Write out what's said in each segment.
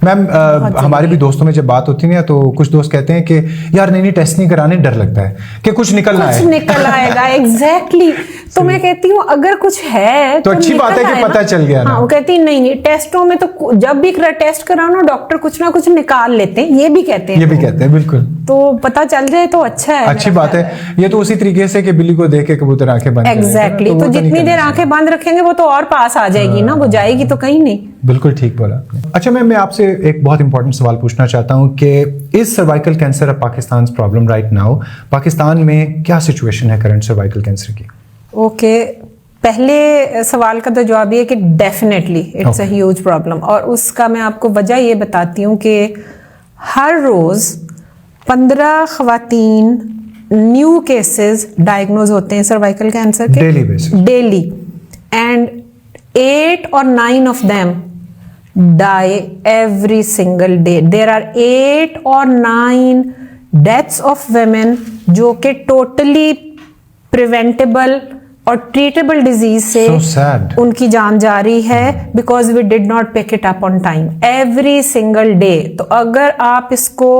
Ma'am हमारे भी दोस्तों में जब बात होती है ना तो कुछ दोस्त कहते हैं कि यार नहीं टेस्ट नहीं कराने, डर लगता है कि कुछ निकल आएगा। एग्जैक्टली। तो मैं कहती हूँ अगर कुछ है तो अच्छी बात है कि पता चल गया ना। हाँ, वो कहती है नहीं टेस्टों में तो जब भी टेस्ट कराना डॉक्टर कुछ ना कुछ निकाल लेते हैं, ये भी कहते हैं बिल्कुल। तो पता चल जाए तो अच्छा है, अच्छी बात है। ये तो उसी तरीके से कि बिल्ली को देख के कबूतर आंखें बंद करेगा। एग्जैक्टली। तो जितनी देर आंखें बंद रखेंगे वो तो और पास आ जाएगी ना, वो जाएगी तो कहीं नहीं। बिल्कुल ठीक बोला। अच्छा मैम, मैं आपसे एक बहुत इंपॉर्टेंट सवाल पूछना चाहता हूँ कि is cervical cancer a Pakistan problem right now? Pakistan में क्या सिचुएशन है करंट सर्वाइकल कैंसर की? ओके, पहले सवाल का तो जवाब ये कि definitely it's a huge problem, और उसका मैं आपको वजह ये बताती हूँ कि हर रोज 15 खवातीन न्यू केसेस डायग्नोज होते हैं सर्वाइकल कैंसर के daily, and 8 or 9 of them die every single day. There are 8 or 9 deaths of women जो कि totally preventable और treatable disease से उनकी जान जा रही है because we did not pick it up on time every single day. तो अगर आप इसको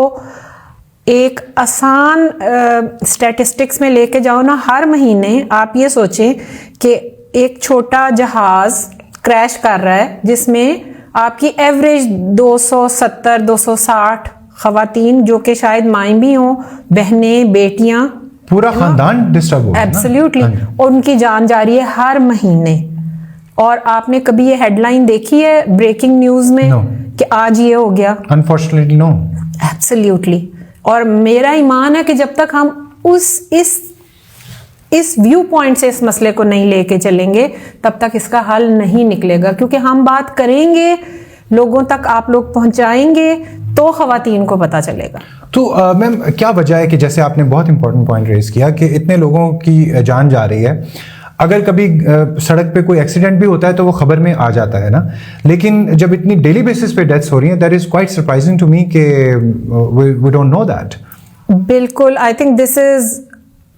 एक आसान स्टैटिस्टिक्स में लेके जाओ ना, हर महीने आप ये सोचें कि एक छोटा जहाज क्रैश कर रहा है जिसमें आपकी एवरेज 270-260 खवातीन जो कि शायद माएँ भी हों, बहनें, बेटियां, पूरा खानदान डिस्टर्ब हो गया। एब्सोल्युटली। और उनकी जान जा रही है हर महीने। और आपने कभी ये हेडलाइन देखी है ब्रेकिंग न्यूज में कि आज ये हो गया? Unfortunately no. एब्सोल्युटली। और मेरा ईमान है कि जब तक हम इस व्यू पॉइंट से इस मसले को नहीं लेके चलेंगे तब तक इसका हल नहीं निकलेगा, क्योंकि हम बात करेंगे, लोगों तक आप लोग पहुंचाएंगे तो खवातीन को पता चलेगा। तो मैम क्या वजह है कि जैसे आपने बहुत इंपॉर्टेंट पॉइंट रेज किया कि इतने लोगों की जान जा रही है, अगर कभी सड़क पे कोई एक्सीडेंट भी होता है तो वो खबर में आ जाता है ना, लेकिन जब इतनी डेली बेसिस पे डेथ्स हो रही हैं, that is quite surprising to me कि वी डोंट नो दैट। बिल्कुल, I think this is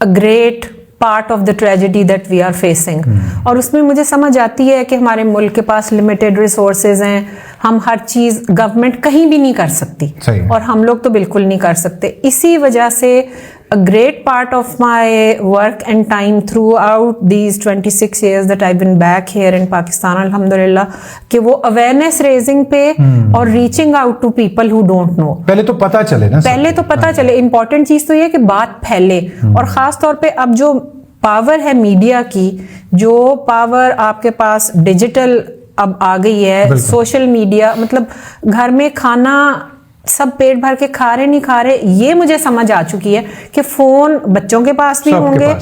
a great part of the tragedy that we are facing. और उसमें मुझे समझ आती है कि हमारे मुल्क के पास लिमिटेड रिसोर्सेज हैं, हम हर चीज गवर्नमेंट कहीं भी नहीं कर सकती और हम लोग तो बिल्कुल नहीं कर सकते। इसी वजह से a great part of my work and time throughout these 26 years that I've been back here in Pakistan, alhamdulillah, कि वो awareness raising पे और reaching out to people who don't know. पहले तो पता चले ना, पहले तो पता चले। important चीज तो ये कि बात फैले, और खास तौर पे अब जो पावर है मीडिया की, जो पावर आपके पास डिजिटल अब आ गई है, सोशल मीडिया, मतलब घर में खाना सब पेट भर के खा रहे नहीं खा रहे, ये मुझे समझ आ चुकी है कि फोन बच्चों के पास भी होंगे,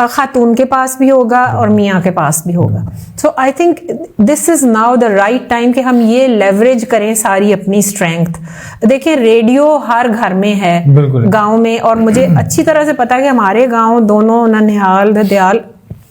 खातून के पास भी होगा और मियाँ के पास भी होगा। So I think this is now the right time कि हम ये लेवरेज करें सारी अपनी स्ट्रेंथ। देखिए रेडियो हर घर में है गांव में, और मुझे अच्छी तरह से पता है कि हमारे गांव दोनों ननिहाल ददयाल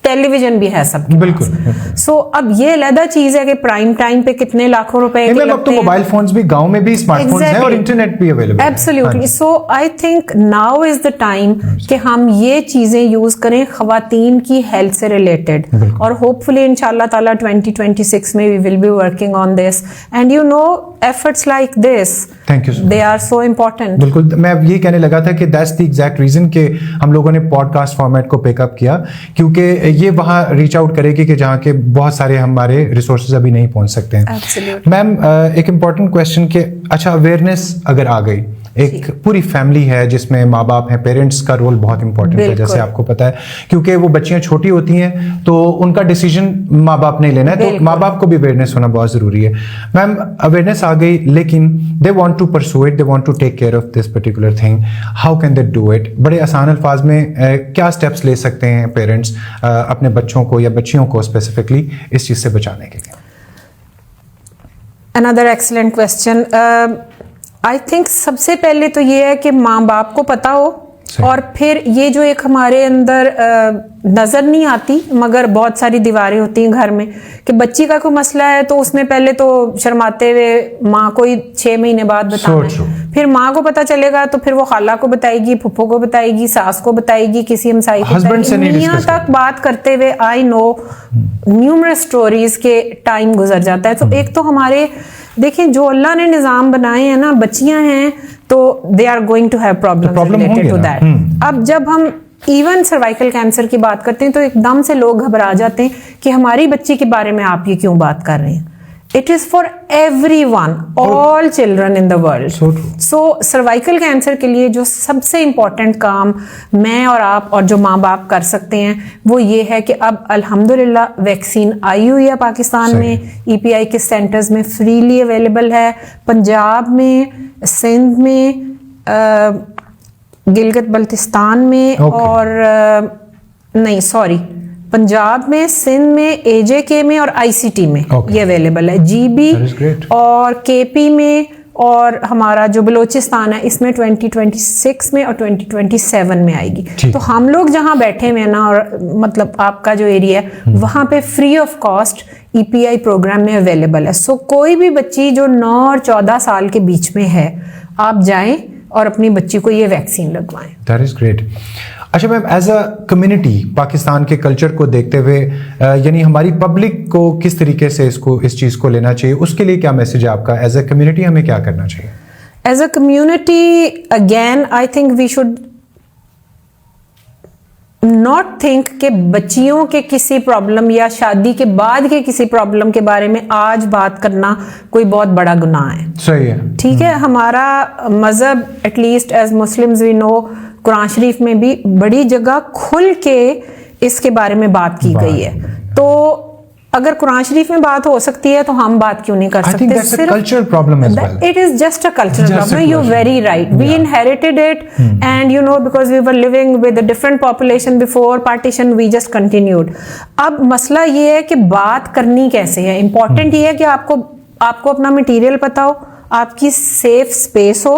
टेलीविजन भी है सबके बिल्कुल। सो अब ये अलग चीज है कि प्राइम टाइम पे कितने लाखों रुपए के लगते हैं। अब तो मोबाइल फोन्स भी गांव में भी स्मार्टफोन्स हैं और इंटरनेट भी अवेलेबल है। Absolutely. So I think now is the time कि हम ये चीजें यूज करें खवातीन की हेल्थ से रिलेटेड, और होपफुली इंशाल्लाह ताला 2026 में we will be working on this, and you know efforts like this, thank you, they are so important. बिल्कुल, मैं अब ये कहने लगा था कि दैट्स द एग्जैक्ट रीजन कि हम लोगों ने पॉडकास्ट फॉर्मेट को पिकअप किया, क्योंकि ये वहाँ रीच आउट करेगी कि जहाँ के बहुत सारे हमारे रिसोर्सेज अभी नहीं पहुँच सकते हैं। मैम एक इम्पॉर्टेंट क्वेश्चन कि अच्छा अवेयरनेस अगर आ गई, एक पूरी फैमिली है जिसमें माँ बाप हैं, पेरेंट्स का रोल बहुत इंपॉर्टेंट है जैसे आपको पता है, क्योंकि वो बच्चियां छोटी होती हैं तो उनका डिसीजन माँ बाप नहीं लेना है, तो माँ बाप को भी अवेयरनेस होना बहुत जरूरी है। मैम अवेयरनेस आ गई लेकिन they want to pursue it, they want to take care of this particular thing, how can they do it? बड़े आसान अल्फाज में क्या स्टेप्स ले सकते हैं पेरेंट्स अपने बच्चों को या बच्चियों को स्पेसिफिकली इस चीज से बचाने के लिए? Another excellent question. I think सबसे पहले तो ये है कि माँ बाप को पता हो, और फिर ये जो एक हमारे अंदर नजर नहीं आती मगर बहुत सारी दीवारें होती हैं घर में कि बच्ची का कोई मसला है तो उसमें पहले तो शर्माते हुए माँ को ही 6 महीने बाद बताना है, फिर माँ को पता चलेगा तो फिर वो खाला को बताएगी, फुप्पो को बताएगी, सास को बताएगी, किसी हमसाई को बताएगी, मियां तक बात करते हुए आई नो न्यूमरस स्टोरीज के टाइम गुजर जाता है। तो एक तो हमारे देखिए जो अल्लाह ने निजाम बनाए हैं ना, बच्चियां हैं तो they are going to have problem related to that. अब जब हम इवन सर्वाइकल कैंसर की बात करते हैं तो एकदम से लोग घबरा जाते हैं कि हमारी बच्ची के बारे में आप ये क्यों बात कर रहे हैं। It is for everyone, all children in the world. So cervical cancer के लिए जो सबसे इंपॉर्टेंट काम मैं और आप और जो माँ बाप कर सकते हैं वो ये है कि अब अल्हम्दुलिल्लाह वैक्सीन आई हुई है पाकिस्तान में, ईपीआई के सेंटर्स में फ्रीली अवेलेबल है। पंजाब में, सिंध में, गिलगित बल्तिस्तान में और नहीं सॉरी पंजाब में, सिंध में, एजेके में और आईसीटी में ये अवेलेबल है। जीबी और केपी में और हमारा जो बलोचिस्तान है इसमें 2026 में और 2027 में आएगी। तो हम लोग जहां बैठे हुए हैं ना, और मतलब आपका जो एरिया है वहां पे free of cost EPI program में अवेलेबल है। सो कोई भी बच्ची जो 9 और 14 साल के बीच में है, आप जाएं और अपनी बच्ची को ये वैक्सीन लगवाएं। That is great. अच्छा ma'am, as a community Pakistan के कल्चर को देखते हुए यानी हमारी पब्लिक को किस तरीके से इस चीज़ को लेना चाहिए, उसके लिए क्या मैसेज है आपका? एज अ कम्युनिटी हमें क्या करना चाहिए? As a community again I think we should not think कि बच्चियों के किसी प्रॉब्लम या शादी के बाद के किसी प्रॉब्लम के बारे में आज बात करना कोई बहुत बड़ा गुनाह है। सही है, ठीक है। हमारा मजहब at least as Muslims we know, Quran Sharif में भी बड़ी जगह खुल के इसके बारे में बात की गई है। तो अगर कुरान शरीफ में बात हो सकती है तो हम बात क्यों नहीं कर सकते? Cultural problem as well. It is just a cultural problem. You very right, we inherited it and you know because we were living with a different population before partition, we just continued. अब मसला ये है कि बात करनी कैसे है। Important ये है कि आपको अपना मटीरियल पता हो, आपकी सेफ स्पेस हो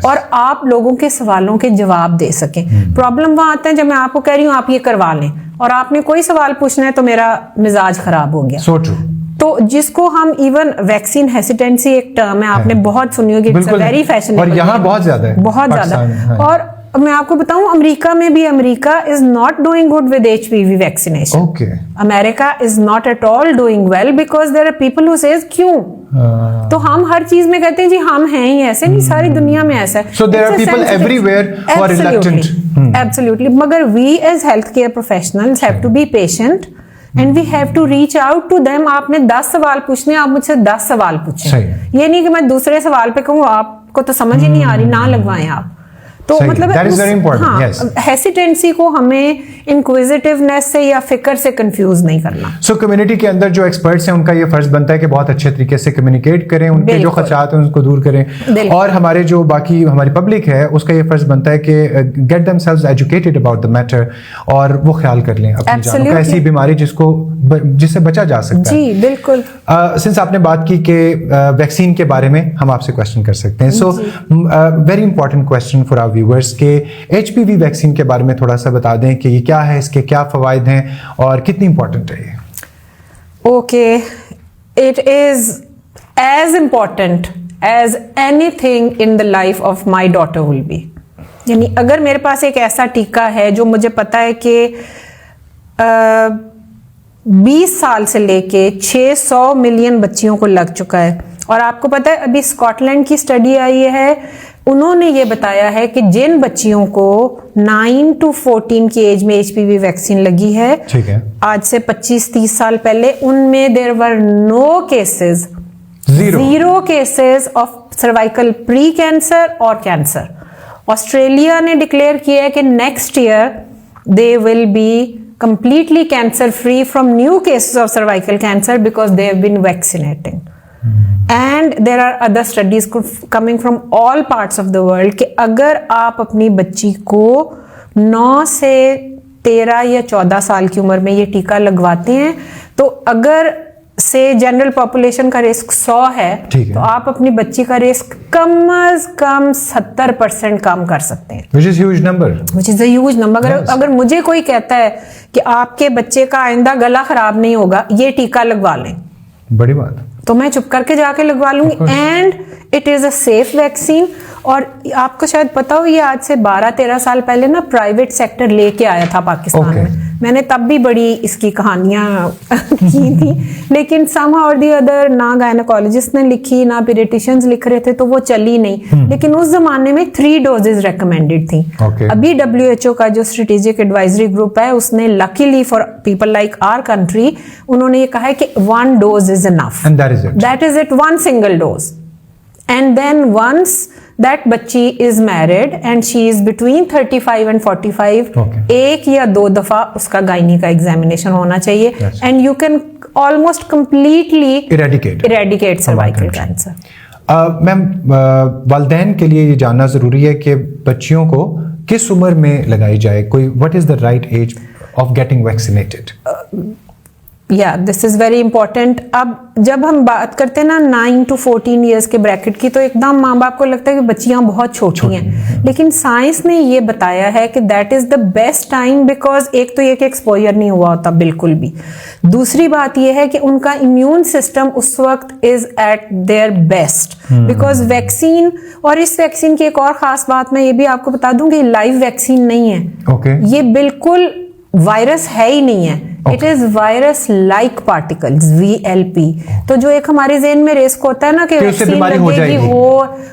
और आप लोगों के सवालों के जवाब दे सकें। प्रॉब्लम वहां आता है जब मैं आपको कह रही हूं आप ये करवा लें और आपने कोई सवाल पूछना है तो मेरा मिजाज खराब हो गया। So true. तो जिसको हम इवन वैक्सीन हेसिटेंसी एक टर्म है, आपने बहुत सुनी होगी, इट्स अ वेरी फैशनेबल और यहाँ बहुत ज्यादा है, बहुत ज्यादा। और मैं आपको बताऊं अमेरिका में भी, America is not doing good with HPV vaccination. America is not at all doing well because there are people who says क्यों। तो हम हर चीज में कहते हैं जी हम हैं ही ऐसे, नहीं सारी दुनिया में ऐसा है। So there are people everywhere who are reluctant. Absolutely. मगर we as healthcare professionals have to be patient and we have to reach out to them. आपने 10 सवाल पूछने, आप मुझसे 10 सवाल पूछें। ये नहीं कि मैं दूसरे सवाल पे कहूँ आपको तो समझ ही नहीं आ रही, ना लगवाएं आप। तो मतलब हेसिटेंसी को हमें इंक्विजिटिवनेस से या फिक्र से कंफ्यूज नहीं करना। सो कम्युनिटी के अंदर जो एक्सपर्ट्स हैं उनका ये फर्ज बनता है कि बहुत अच्छे तरीके से कम्युनिकेट करें, उनके जो खदशात हैं उनको दूर करें, और हमारे जो बाकी हमारी पब्लिक है उसका ये फर्ज बनता है कि get themselves educated about the matter और वो ख्याल कर लें अपनी जान का, ऐसी बीमारी जिससे बचा जा सकता है। जी बिल्कुल। सिंस आपने बात की कि वैक्सीन के बारे में हम आपसे क्वेश्चन कर सकते हैं, so very important question for our viewers के एचपीवी वैक्सीन के बारे में थोड़ा सा बता दें कि ये क्या है, इसके क्या फवायद हैं और कितनी इंपॉर्टेंट है ये? Okay, it is as important as anything in the life of my daughter will be. यानी अगर मेरे पास एक ऐसा टीका है जो मुझे पता है कि 20 साल से लेके 600 मिलियन बच्चियों को लग चुका है, और आपको पता है अभी स्कॉटलैंड की स्टडी आई है, उन्होंने ये बताया है कि जिन बच्चियों को 9 to 14 की एज में एचपीवी वैक्सीन लगी है, ठीक है, आज से 25-30 साल पहले, उनमें there were no cases, zero cases of cervical pre cancer और कैंसर। ऑस्ट्रेलिया ने डिक्लेयर किया है कि next year they will be completely cancer free from new cases of cervical cancer because they have been vaccinating. And there are other studies coming from all parts of the world कि अगर आप अपनी बच्ची को 9 से 13 या 14 साल की उम्र में ये टीका लगवाते हैं, तो अगर से जनरल पॉपुलेशन का रिस्क 100 है, तो आप अपनी बच्ची का रिस्क कम अज कम 70% कम कर सकते हैं। Which is huge number. Which is a huge number. अगर मुझे कोई कहता है कि आपके बच्चे का आइंदा गला खराब नहीं होगा, ये टीका लगवा लें, बड़ी बात, तो मैं चुप करके जाके लगवा लूंगी। And it is a safe vaccine. और आपको शायद पता हो, ये आज से 12-13 साल पहले ना प्राइवेट सेक्टर लेके आया था पाकिस्तान में। मैंने तब भी बड़ी इसकी कहानियां की थी, लेकिन somehow or the other ना गायनोकोलॉजिस्ट ने लिखी ना पीडियाट्रिशियंस लिख रहे थे, तो वो चली नहीं। लेकिन उस जमाने में 3 डोजेज रेकमेंडेड थी। अभी WHO का जो स्ट्रेटेजिक एडवाइजरी ग्रुप है, उसने luckily for people like our country, उन्होंने ये कहा है कि 1 dose is enough, and that is it, 1 single dose. And then once that बच्ची is married and she is between 35 and 45, एक या 2 दफा उसका गायनी का एग्जामिनेशन होना चाहिए, and you can almost completely eradicate cervical cancer. Ma'am, वालिदैन के लिए ये जानना जरूरी है कि बच्चियों को किस उम्र में लगाई जाए, कोई what is the right age of getting vaccinated? या दिस इज वेरी इंपॉर्टेंट। अब जब हम बात करते हैं ना 9 to 14 ईयर्स के ब्रैकेट की, तो एकदम माँ बाप को लगता है कि बच्चियां बहुत छोटी हैं, लेकिन साइंस ने ये बताया है कि that is the best time, because एक तो ये कि एक्सपोजर नहीं हुआ होता बिल्कुल भी, दूसरी बात ये है कि उनका इम्यून सिस्टम उस वक्त is eight their best, because vaccine, और इस वैक्सीन की एक और खास बात मैं ये भी आपको बता दूं कि लाइव वैक्सीन नहीं है। ये बिल्कुल वायरस है ही नहीं है, it is virus like particles, VLP। तो जो एक हमारे ज़हन में रिस्क होता है ना कि वैक्सीन लगेगी,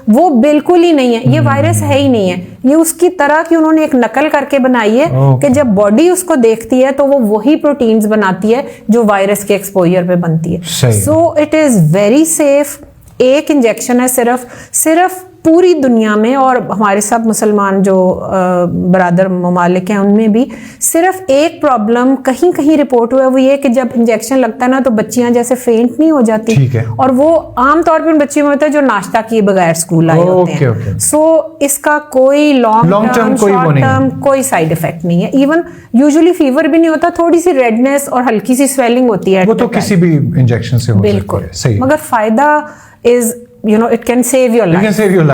वो बिल्कुल ही नहीं है। ये वायरस है ही नहीं है, ये उसकी तरह की उन्होंने एक नकल करके बनाई है कि जब बॉडी उसको देखती है तो वो वही प्रोटीन्स बनाती है जो वायरस के एक्सपोजर पे बनती है। So it is very safe. एक इंजेक्शन है सिर्फ पूरी दुनिया में, और हमारे सब मुसलमान जो बरादर ममालिक हैं उनमें भी सिर्फ एक प्रॉब्लम कहीं कहीं रिपोर्ट हुआ है, वो ये कि जब इंजेक्शन लगता है ना तो बच्चियां जैसे फेंट नहीं हो जाती, और वो आमतौर पर उन बच्चियों में होता है जो नाश्ता किए बगैर स्कूल आए होते हैं। सो इसका कोई लॉन्ग टर्म शॉर्ट टर्म कोई साइड इफेक्ट नहीं है। इवन यूजुअली फीवर भी नहीं होता, थोड़ी सी रेडनेस और हल्की सी स्वेलिंग होती है, वो तो किसी भी इंजेक्शन से हो सकती है। बिल्कुल, मगर फायदा is, you know, it can save your life.